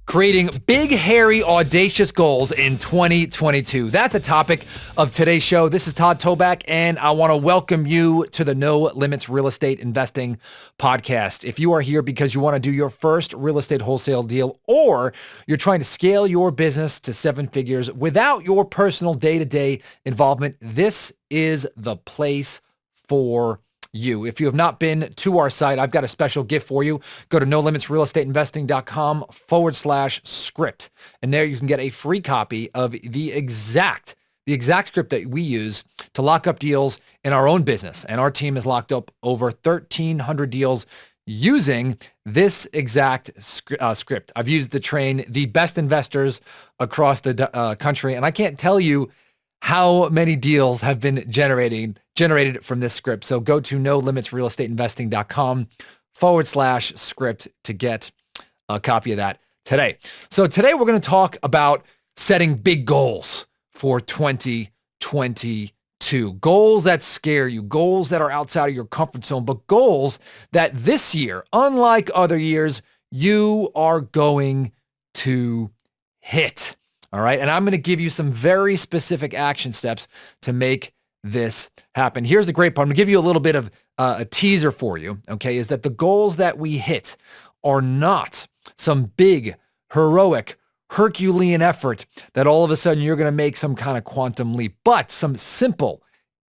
Creating big, hairy, audacious goals in 2022. That's the topic of today's show. This is Todd Toback, and I want to welcome you to the No Limits Real Estate Investing podcast. If you are here because you want to do your first real estate wholesale deal, or you're trying to scale your business to 7 figures without your personal day-to-day involvement, this is the place for you. If you have not been to our site, I've got a special gift for you. Go to nolimitsrealestateinvesting.com/script. And there you can get a free copy of the exact script that we use to lock up deals in our own business. And our team has locked up over 1,300 deals using this exact script. I've used to train the best investors across the country. And I can't tell you how many deals have been generated from this script. So go to nolimitsrealestateinvesting.com/script to get a copy of that today. So today we're going to talk about setting big goals for 2022. Goals that scare you, goals that are outside of your comfort zone, but goals that this year, unlike other years, you are going to hit. All right. And I'm going to give you some very specific action steps to make this happen. Here's the great part. I'm going to give you a little bit of a teaser for you. Okay. Is that the goals that we hit are not some big, heroic, Herculean effort that all of a sudden you're going to make some kind of quantum leap, but some simple,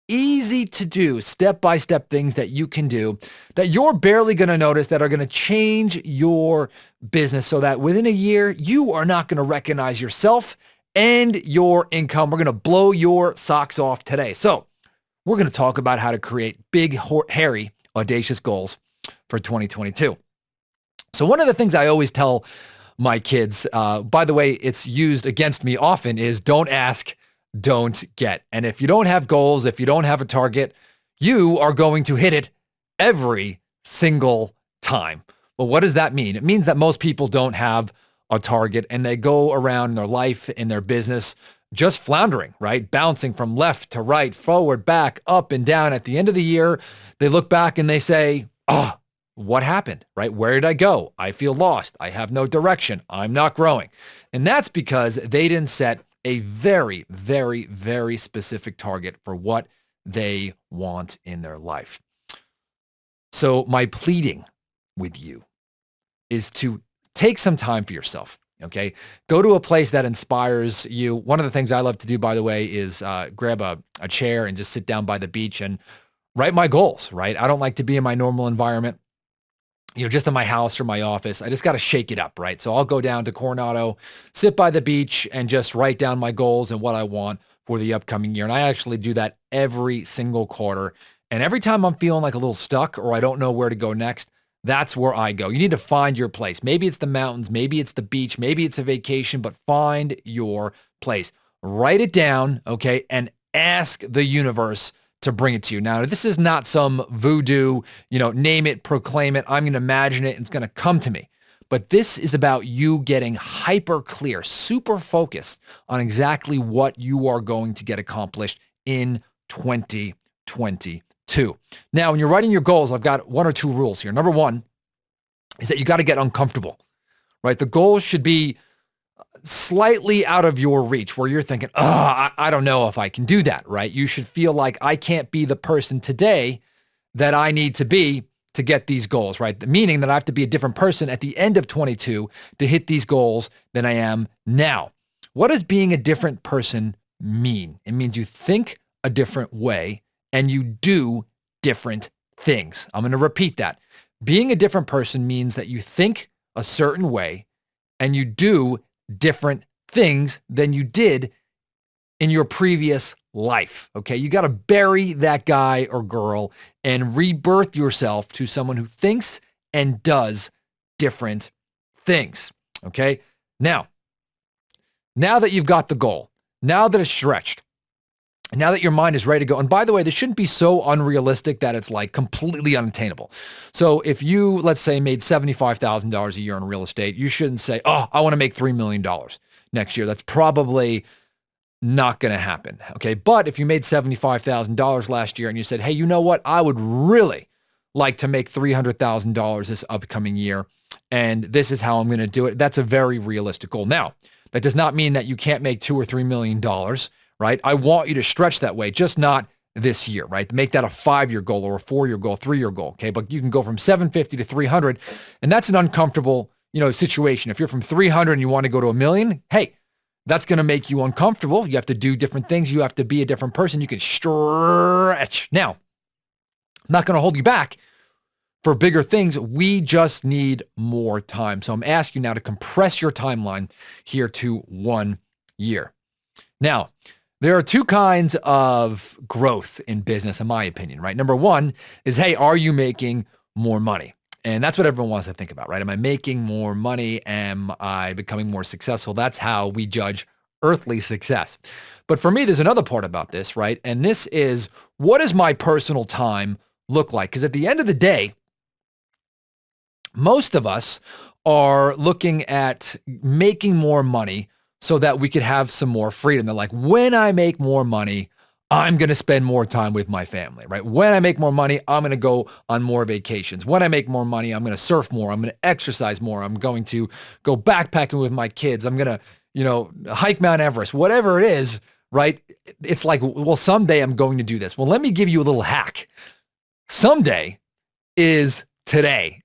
easy to do, step-by-step things that you can do that you're barely going to notice that are going to change your business so that within a year, you are not going to recognize yourself and your income. We're going to blow your socks off today. So we're going to talk about how to create big, hairy, audacious goals for 2022. So one of the things I always tell my kids, by the way, it's used against me often, is don't ask, don't get. And if you don't have goals, if you don't have a target, you are going to hit it every single time. Well, what does that mean? It means that most people don't have a target and they go around in their life, in their business, just floundering, right? Bouncing from left to right, forward, back, up and down. At the end of the year, they look back and they say, oh, what happened, right? Where did I go? I feel lost. I have no direction. I'm not growing. And that's because they didn't set a very, very, very specific target for what they want in their life. So my pleading with you is to take some time for yourself, okay? Go to a place that inspires you. One of the things I love to do, by the way, is grab a chair and just sit down by the beach and write my goals, right? I don't like to be in my normal environment, just in my house or my office. I just got to shake it up, right? So I'll go down to Coronado, sit by the beach and just write down my goals and what I want for the upcoming year. And I actually do that every single quarter. And every time I'm feeling like a little stuck or I don't know where to go next, that's where I go. You need to find your place. Maybe it's the mountains, maybe it's the beach, maybe it's a vacation, but find your place. Write it down, okay? And ask the universe to bring it to you. Now, this is not some voodoo, name it, proclaim it. I'm going to imagine it and it's going to come to me. But this is about you getting hyper clear, super focused on exactly what you are going to get accomplished in 2022. Now, when you're writing your goals, I've got 1 or 2 rules here. Number 1 is that you got to get uncomfortable, right? The goal should be slightly out of your reach where you're thinking, I don't know if I can do that, right? You should feel like I can't be the person today that I need to be to get these goals, right? Meaning that I have to be a different person at the end of 22 to hit these goals than I am now. What does being a different person mean? It means you think a different way and you do different things. I'm going to repeat that. Being a different person means that you think a certain way and you do different things than you did in your previous life. Okay. You got to bury that guy or girl and rebirth yourself to someone who thinks and does different things. Okay. Now that you've got the goal, now that it's stretched, now that your mind is ready to go. And by the way, this shouldn't be so unrealistic that it's like completely unattainable. So if you, let's say, made $75,000 a year in real estate, you shouldn't say, I want to make $3 million next year. That's probably not going to happen. Okay. But if you made $75,000 last year and you said, hey, you know what? I would really like to make $300,000 this upcoming year. and this is how I'm going to do it. That's a very realistic goal. Now, that does not mean that you can't make $2 or $3 million, right? I want you to stretch that way, just not this year, right? Make that a 5-year goal or a 4-year goal, 3-year goal. Okay. But you can go from 750 to 300. And that's an uncomfortable, situation. If you're from 300 and you want to go to $1 million, hey, that's going to make you uncomfortable. You have to do different things. You have to be a different person. You can stretch. Now, I'm not going to hold you back for bigger things. We just need more time. So I'm asking you now to compress your timeline here to 1 year. Now, there are two kinds of growth in business, in my opinion, right? Number one is, hey, are you making more money? And that's what everyone wants to think about, right? Am I making more money? Am I becoming more successful? That's how we judge earthly success. But for me, there's another part about this, right? And this is, what does my personal time look like? Because at the end of the day, most of us are looking at making more money so that we could have some more freedom. They're like, when I make more money, I'm going to spend more time with my family, right? When I make more money, I'm going to go on more vacations. When I make more money, I'm going to surf more. I'm going to exercise more. I'm going to go backpacking with my kids. I'm going to, hike Mount Everest, whatever it is, right? It's like, well, someday I'm going to do this. Well, let me give you a little hack. Someday is today.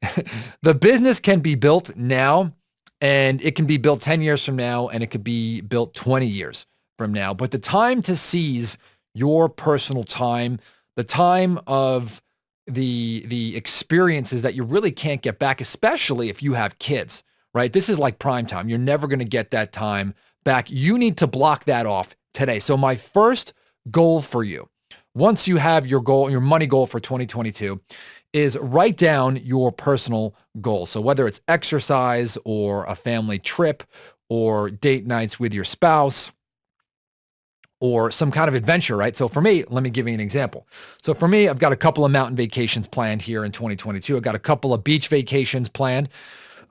The business can be built now, and it can be built 10 years from now, and it could be built 20 years from now. But the time to seize your personal time, the time of the experiences that you really can't get back, especially if you have kids, right? This is like prime time. You're never going to get that time back. You need to block that off today. So my first goal for you, once you have your goal, your money goal for 2022, is write down your personal goals. So whether it's exercise or a family trip or date nights with your spouse or some kind of adventure, right? So for me, let me give you an example. So for me, I've got a couple of mountain vacations planned here in 2022. I've got a couple of beach vacations planned.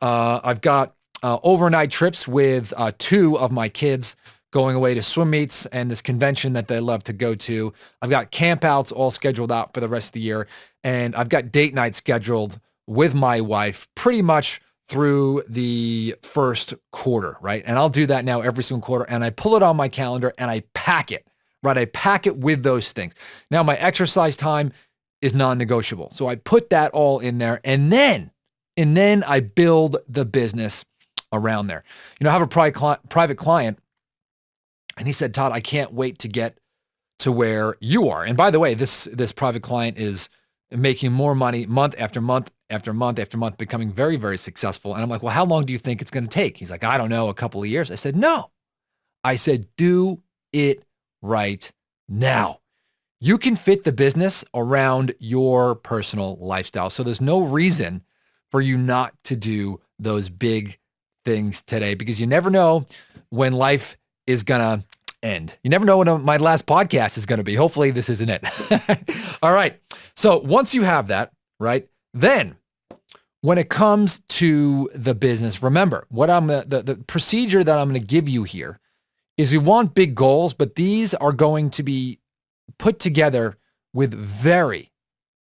I've got overnight trips with 2 of my kids going away to swim meets and this convention that they love to go to. I've got campouts all scheduled out for the rest of the year. And I've got date night scheduled with my wife pretty much through the first quarter, right? And I'll do that now every single quarter. And I pull it on my calendar and I pack it, right? I pack it with those things. Now my exercise time is non-negotiable. So I put that all in there, and then I build the business around there. I have a private client, and he said, Todd, I can't wait to get to where you are. And by the way, this private client is making more money month after month after month after month, becoming very, very successful. And I'm like, well, how long do you think it's going to take? He's like, I don't know, a couple of years. I said, no. I said, do it right now. You can fit the business around your personal lifestyle. So there's no reason for you not to do those big things today, because you never know when life is going to end. You never know when my last podcast is going to be. Hopefully this isn't it. All right. So once you have that, right, then when it comes to the business, remember what the procedure that I'm going to give you here is, we want big goals, but these are going to be put together with very,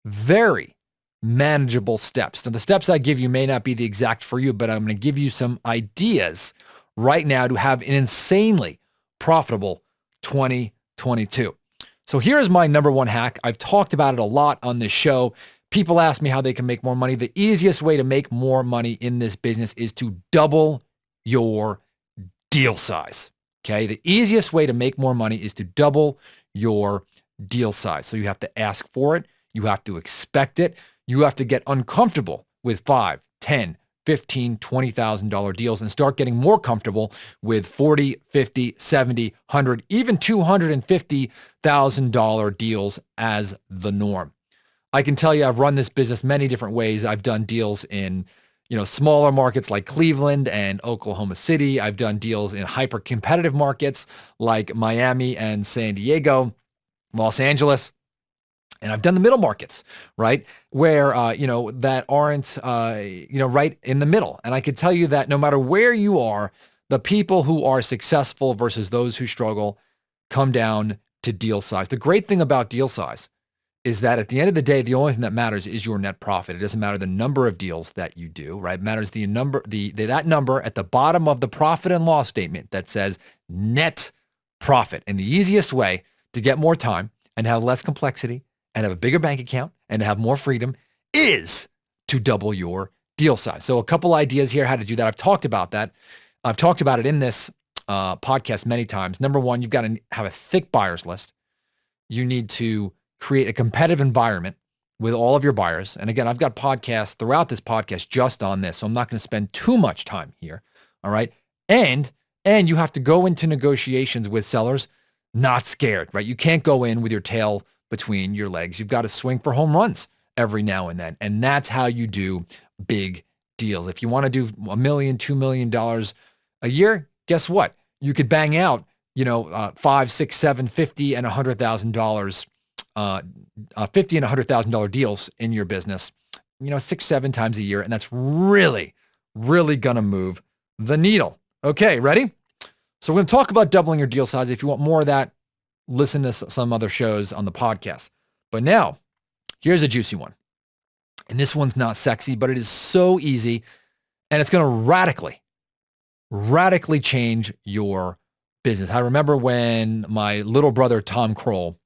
very manageable steps. Now, the steps I give you may not be the exact for you, but I'm going to give you some ideas right now to have an insanely profitable 2022. So here's my number one hack. I've talked about it a lot on this show. People ask me how they can make more money. The easiest way to make more money in this business is to double your deal size. Okay. The easiest way to make more money is to double your deal size. So you have to ask for it. You have to expect it. You have to get uncomfortable with 5, 10, 15, $20,000 deals and start getting more comfortable with 40, 50, 70, 100, even $250,000 deals as the norm. I can tell you, I've run this business many different ways. I've done deals in, smaller markets like Cleveland and Oklahoma City. I've done deals in hyper competitive markets like Miami and San Diego, Los Angeles. And I've done the middle markets, right? Where, that aren't, right in the middle. And I can tell you that no matter where you are, the people who are successful versus those who struggle come down to deal size. The great thing about deal size is that at the end of the day, the only thing that matters is your net profit. It doesn't matter the number of deals that you do, right? It matters the number, that number at the bottom of the profit and loss statement that says net profit. And the easiest way to get more time and have less complexity and have a bigger bank account and have more freedom is to double your deal size. So a couple ideas here how to do that. I've talked about that. I've talked about it in this podcast many times. Number one, you've got to have a thick buyers list. You need to create a competitive environment with all of your buyers. And again, I've got podcasts throughout this podcast just on this, so I'm not going to spend too much time here. All right. And you have to go into negotiations with sellers not scared, right? You can't go in with your tail between your legs. You've got to swing for home runs every now and then. And that's how you do big deals. If you want to do $1 million, $2 million a year, guess what? You could bang out, $5, $6, $7, $50, and $100,000, $50 and $100,000 deals in your business, 6-7 times a year. And that's really, really going to move the needle. Okay, ready? So we're going to talk about doubling your deal size. If you want more of that, listen to some other shows on the podcast. But now, here's a juicy one. And this one's not sexy, but it is so easy. And it's going to radically change your business. I remember when my little brother, Tom Kroll,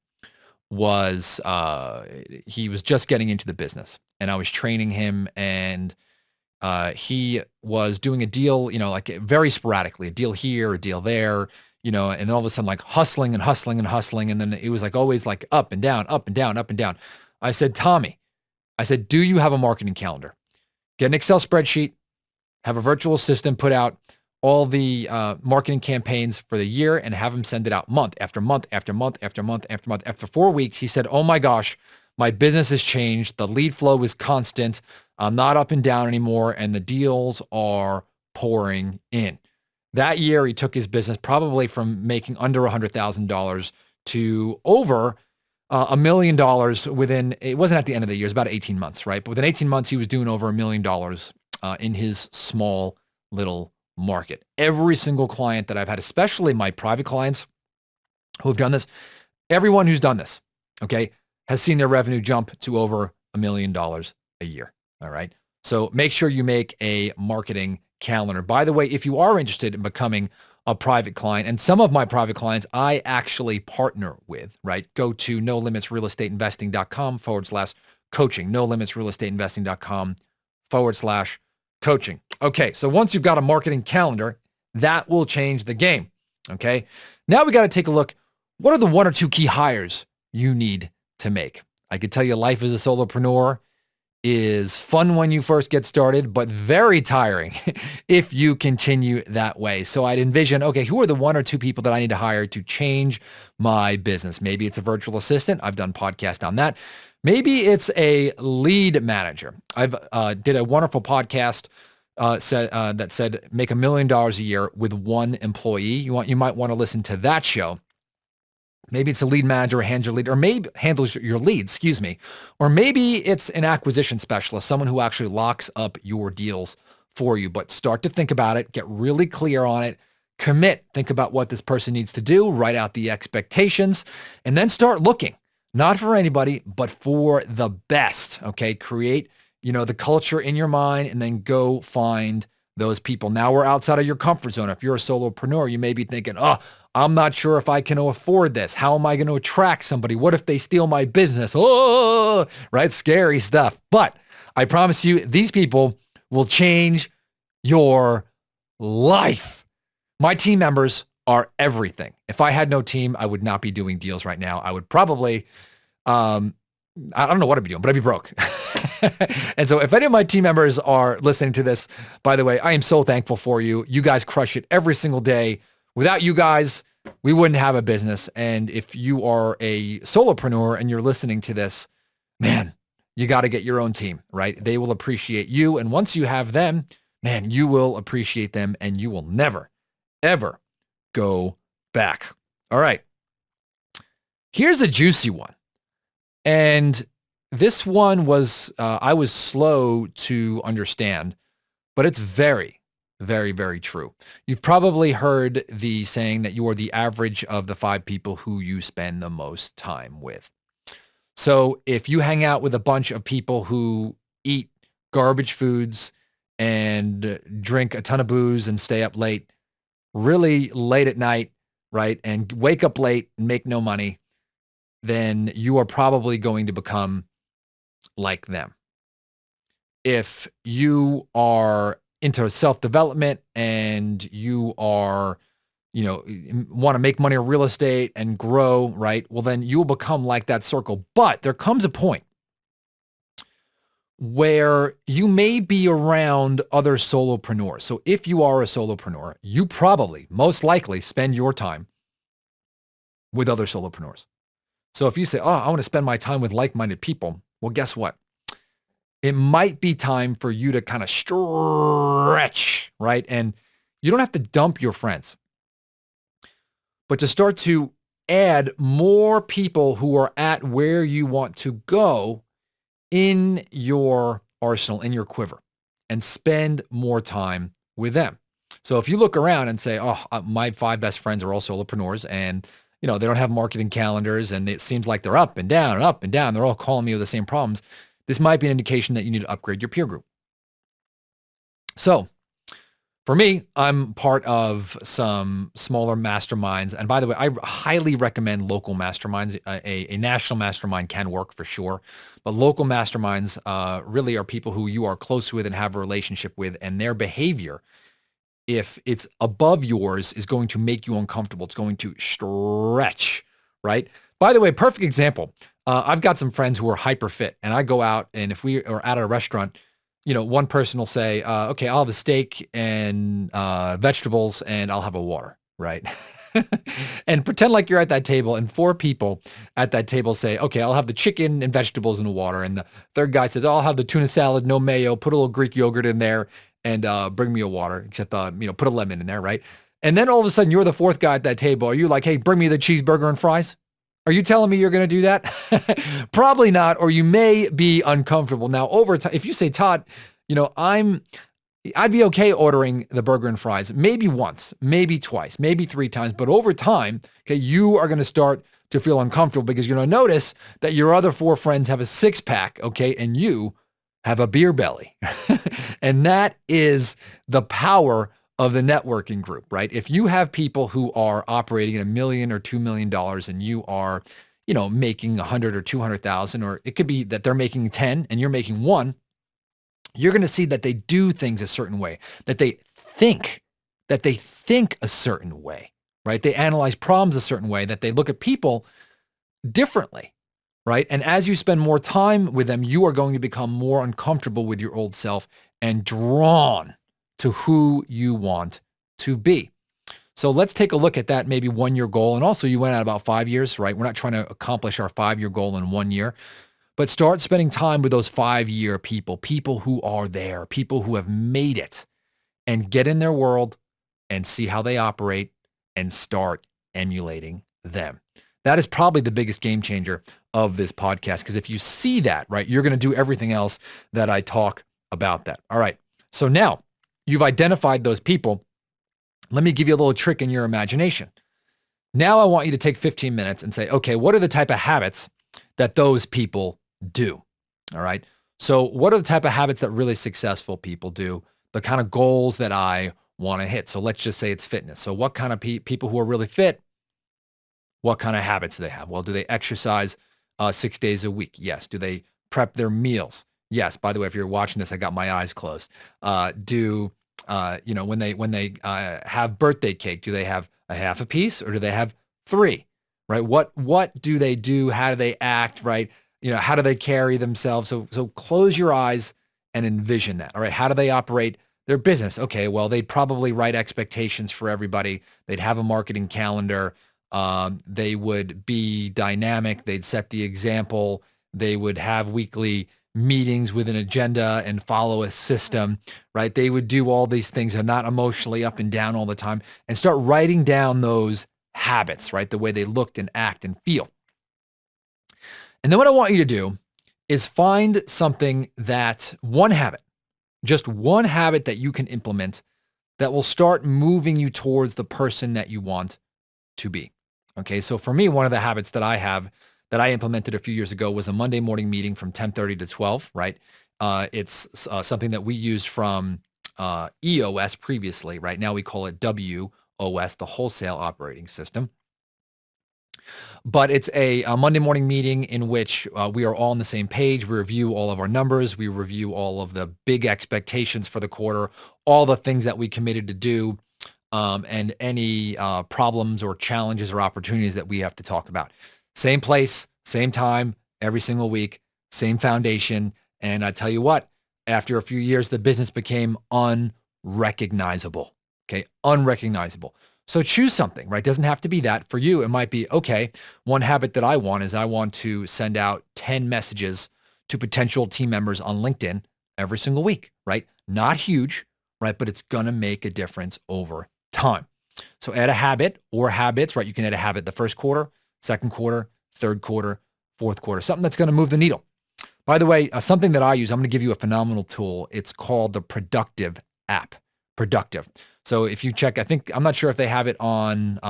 he was just getting into the business. And I was training him, and he was doing a deal, like very sporadically, a deal here, a deal there, and all of a sudden like hustling. And then it was like always like up and down, up and down, up and down. I said, Tommy, do you have a marketing calendar? Get an Excel spreadsheet, have a virtual assistant put out all the marketing campaigns for the year and have him send it out month after month after month after month after month. After 4 weeks, he said, oh my gosh, my business has changed. The lead flow is constant. I'm not up and down anymore, and the deals are pouring in. That year, he took his business probably from making under $100,000 to over $1 million within, it wasn't at the end of the year, it was about 18 months, right? But within 18 months, he was doing over $1 million in his small little market. Every single client that I've had, especially my private clients who have done this, everyone who's done this, okay, has seen their revenue jump to over $1 million a year. All right. So make sure you make a marketing calendar. By the way, if you are interested in becoming a private client, and some of my private clients I actually partner with, right? Go to nolimitsrealestateinvesting.com/coaching, nolimitsrealestateinvesting.com/coaching. Okay. So once you've got a marketing calendar, that will change the game. Okay. Now we got to take a look. What are the 1 or 2 key hires you need to make? I could tell you life as a solopreneur is fun when you first get started, but very tiring if you continue that way. So I'd envision, okay, who are the 1 or 2 people that I need to hire to change my business? Maybe it's a virtual assistant. I've done podcasts on that. Maybe it's a lead manager. I've did a wonderful podcast that said make $1 million a year with 1 employee. You might want to listen to that show. Maybe it's a lead manager, or handles your leads, or maybe it's an acquisition specialist, someone who actually locks up your deals for you. But start to think about it, get really clear on it, commit, think about what this person needs to do, write out the expectations, and then start looking, not for anybody, but for the best. Okay, create, the culture in your mind, and then go find those people. Now we're outside of your comfort zone. If you're a solopreneur, you may be thinking, I'm not sure if I can afford this. How am I going to attract somebody? What if they steal my business? Oh, right? Scary stuff. But I promise you, these people will change your life. My team members are everything. If I had no team, I would not be doing deals right now. I would probably, I don't know what I'd be doing, but I'd be broke. And so if any of my team members are listening to this, by the way, I am so thankful for you. You guys crush it every single day. Without you guys, we wouldn't have a business. And if you are a solopreneur and you're listening to this, man, you got to get your own team, right? They will appreciate you. And once you have them, man, you will appreciate them, and you will never, ever go back. All right. Here's a juicy one. And this one was, I was slow to understand, but it's very, very, very true. You've probably heard the saying that you are the average of the 5 people who you spend the most time with. So if you hang out with a bunch of people who eat garbage foods and drink a ton of booze and stay up late, really late at night, right, and wake up late and make no money, then you are probably going to become like them. If you are into self-development and you are, want to make money in real estate and grow, right? Well, then you will become like that circle. But there comes a point where you may be around other solopreneurs. So if you are a solopreneur, you probably most likely spend your time with other solopreneurs. So if you say, oh, I want to spend my time with like-minded people, well, guess what? It might be time for you to kind of stretch, right? And you don't have to dump your friends, but to start to add more people who are at where you want to go in your arsenal, in your quiver, and spend more time with them. So if you look around and say, oh, my 5 best friends are all solopreneurs and they don't have marketing calendars and it seems like they're up and down and up and down. They're all calling me with the same problems. This might be an indication that you need to upgrade your peer group. So for me, I'm part of some smaller masterminds. And by the way, I highly recommend local masterminds. A national mastermind can work for sure. But local masterminds really are people who you are close with and have a relationship with, and their behavior, if it's above yours, is going to make you uncomfortable. It's going to stretch, right? By the way, perfect example. I've got some friends who are hyper fit, and I go out, and if we are at a restaurant, one person will say, okay, I'll have a steak and vegetables, and I'll have a water, right? And pretend like you're at that table, and 4 people at that table say, okay, I'll have the chicken and vegetables and the water. And the third guy says, I'll have the tuna salad, no mayo, put a little Greek yogurt in there, and bring me a water, except, put a lemon in there, right? And then all of a sudden, you're the 4th guy at that table. Are you like, hey, bring me the cheeseburger and fries? Are you telling me you're going to do that? Probably not, or you may be uncomfortable. Now, over time, if you say, Todd, I'd be okay ordering the burger and fries, maybe once, maybe twice, maybe 3 times, but over time, okay, you are going to start to feel uncomfortable because you're going to notice that your other 4 friends have a 6-pack, okay, and you have a beer belly. And that is the power of the networking group, right? If you have people who are operating at $1 million or $2 million and you are, making 100 or 200,000, or it could be that they're making 10 and you're making 1, you're going to see that they do things a certain way, that they think a certain way, right? They analyze problems a certain way, that they look at people differently, right? And as you spend more time with them, you are going to become more uncomfortable with your old self and drawn to who you want to be. So let's take a look at that maybe 1-year goal. And also you went out about 5 years, right? We're not trying to accomplish our 5-year goal in 1 year, but start spending time with those 5-year people who are there, people who have made it, and get in their world and see how they operate and start emulating them. That is probably the biggest game changer of this podcast, because if you see that, right, you're going to do everything else that I talk about that. All right. So now you've identified those people. Let me give you a little trick in your imagination. Now I want you to take 15 minutes and say, okay, what are the type of habits that those people do? All right. So what are the type of habits that really successful people do? The kind of goals that I want to hit. So let's just say it's fitness. So what kind of people who are really fit, what kind of habits do they have? Well, do they exercise 6 days a week? Yes. Do they prep their meals? Yes. By the way, if you're watching this, I got my eyes closed. When they have birthday cake, do they have a half a piece or do they have 3? Right? What do they do? How do they act? Right? How do they carry themselves? So close your eyes and envision that. All right. How do they operate their business? Okay. Well, they'd probably write expectations for everybody. They'd have a marketing calendar. They would be dynamic. They'd set the example. They would have weekly meetings with an agenda and follow a system, right? They would do all these things and not emotionally up and down all the time, and start writing down those habits, right? The way they looked and act and feel. And then what I want you to do is find something just one habit that you can implement that will start moving you towards the person that you want to be. Okay. So for me, one of the habits that I have that I implemented a few years ago was a Monday morning meeting from 10:30 to 12, right? It's something that we used from EOS previously, right? Now we call it WOS, the Wholesale Operating System. But it's a Monday morning meeting in which we are all on the same page. We review all of our numbers. We review all of the big expectations for the quarter, all the things that we committed to do, and any problems or challenges or opportunities that we have to talk about. Same place, same time, every single week, same foundation. And I tell you what, after a few years, the business became unrecognizable. Okay, unrecognizable. So choose something, right? Doesn't have to be that. For you, it might be, okay, one habit that I want is I want to send out 10 messages to potential team members on LinkedIn every single week, right? Not huge, right? But it's going to make a difference over time. So add a habit or habits, right? You can add a habit the first quarter, second quarter, third quarter, fourth quarter, something that's going to move the needle. By the way, something that I use, I'm going to give you a phenomenal tool. It's called the Productive app. Productive. So if you check, I'm not sure if they have it on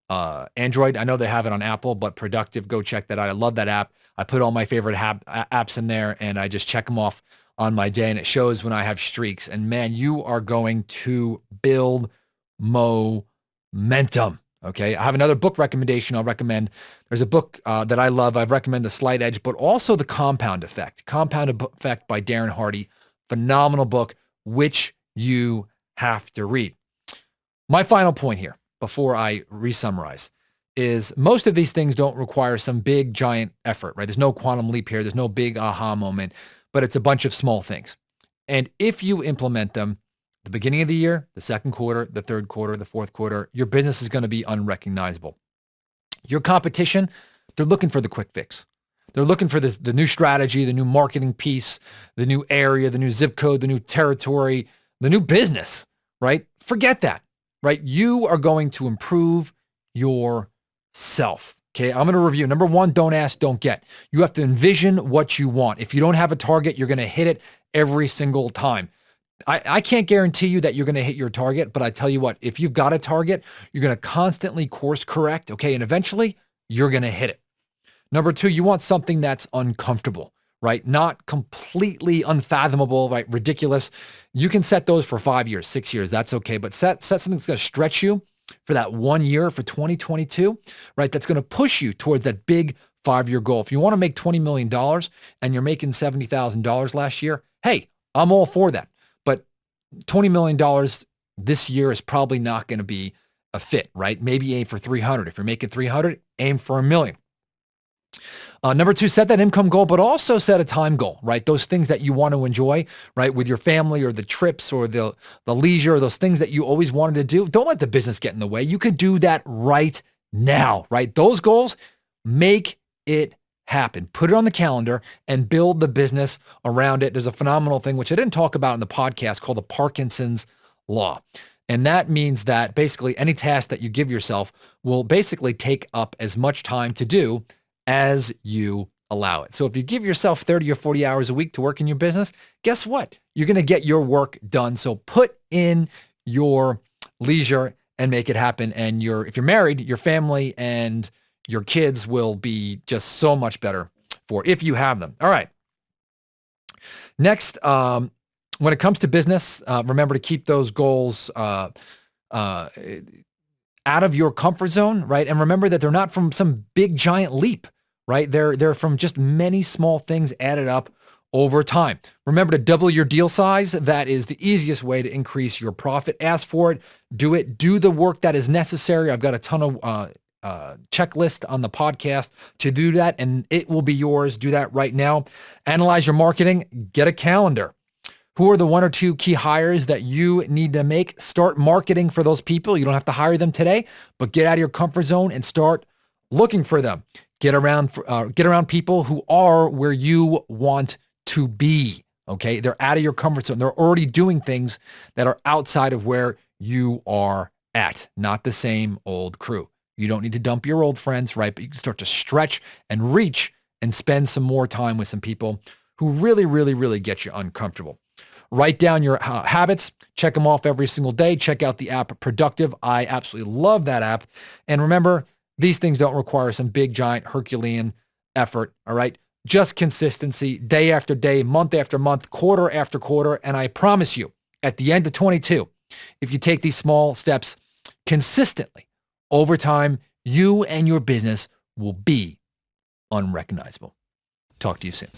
Android. I know they have it on Apple, but Productive, go check that out. I love that app. I put all my favorite apps in there and I just check them off on my day and it shows when I have streaks. And man, you are going to build momentum. Okay. I have another book recommendation I'll recommend. There's a book that I love. I've recommended The Slight Edge, but also The Compound Effect. Compound Effect by Darren Hardy. Phenomenal book, which you have to read. My final point here before I re-summarize is most of these things don't require some big giant effort, right? There's no quantum leap here. There's no big aha moment, but it's a bunch of small things. And if you implement them the beginning of the year, the second quarter, the third quarter, the fourth quarter, your business is going to be unrecognizable. Your competition, they're looking for the quick fix. They're looking for the new strategy, the new marketing piece, the new area, the new zip code, the new territory, the new business, right? Forget that, right? You are going to improve yourself. Okay, I'm going to review. Number one, don't ask, don't get. You have to envision what you want. If you don't have a target, you're going to hit it every single time. I can't guarantee you that you're going to hit your target, but I tell you what, if you've got a target, you're going to constantly course correct, okay? And eventually, you're going to hit it. Number two, you want something that's uncomfortable, right? Not completely unfathomable, right? Ridiculous. You can set those for 5 years, 6 years. That's okay. But set something that's going to stretch you for that 1 year, for 2022, right? That's going to push you towards that big 5-year goal. If you want to make $20 million and you're making $70,000 last year, hey, I'm all for that. But $20 million this year is probably not going to be a fit, right? Maybe aim for 300. If you're making 300, aim for $1 million. Number two, set that income goal, but also set a time goal, right? Those things that you want to enjoy, right? With your family or the trips or the leisure, or those things that you always wanted to do. Don't let the business get in the way. You can do that right now, right? Those goals, make it happen. Put it on the calendar and build the business around it. There's a phenomenal thing, which I didn't talk about in the podcast, called the Parkinson's Law. And that means that basically any task that you give yourself will basically take up as much time to do as you allow it. So if you give yourself 30 or 40 hours a week to work in your business, guess what? You're going to get your work done. So put in your leisure and make it happen. And if you're married, your family and your kids will be just so much better if you have them. All right. Next, when it comes to business, remember to keep those goals out of your comfort zone, right? And remember that they're not from some big giant leap, right? They're from just many small things added up over time. Remember to double your deal size. That is the easiest way to increase your profit. Ask for it, do it, do the work that is necessary. I've got a ton of checklist on the podcast to do that, and it will be yours. Do that right now. Analyze your marketing, get a calendar. Who are the 1 or 2 key hires that you need to make? Start marketing for those people. You don't have to hire them today, but get out of your comfort zone and start looking for them. Get around people who are where you want to be. Okay. They're out of your comfort zone. They're already doing things that are outside of where you are at. Not the same old crew. You don't need to dump your old friends, right? But you can start to stretch and reach and spend some more time with some people who really, really, really get you uncomfortable. Write down your habits, check them off every single day. Check out the app Productive. I absolutely love that app. And remember, These things don't require some big, giant Herculean effort, all right? Just consistency, day after day, month after month, quarter after quarter. And I promise you, at the end of 22, if you take these small steps consistently over time, you and your business will be unrecognizable. Talk to you soon.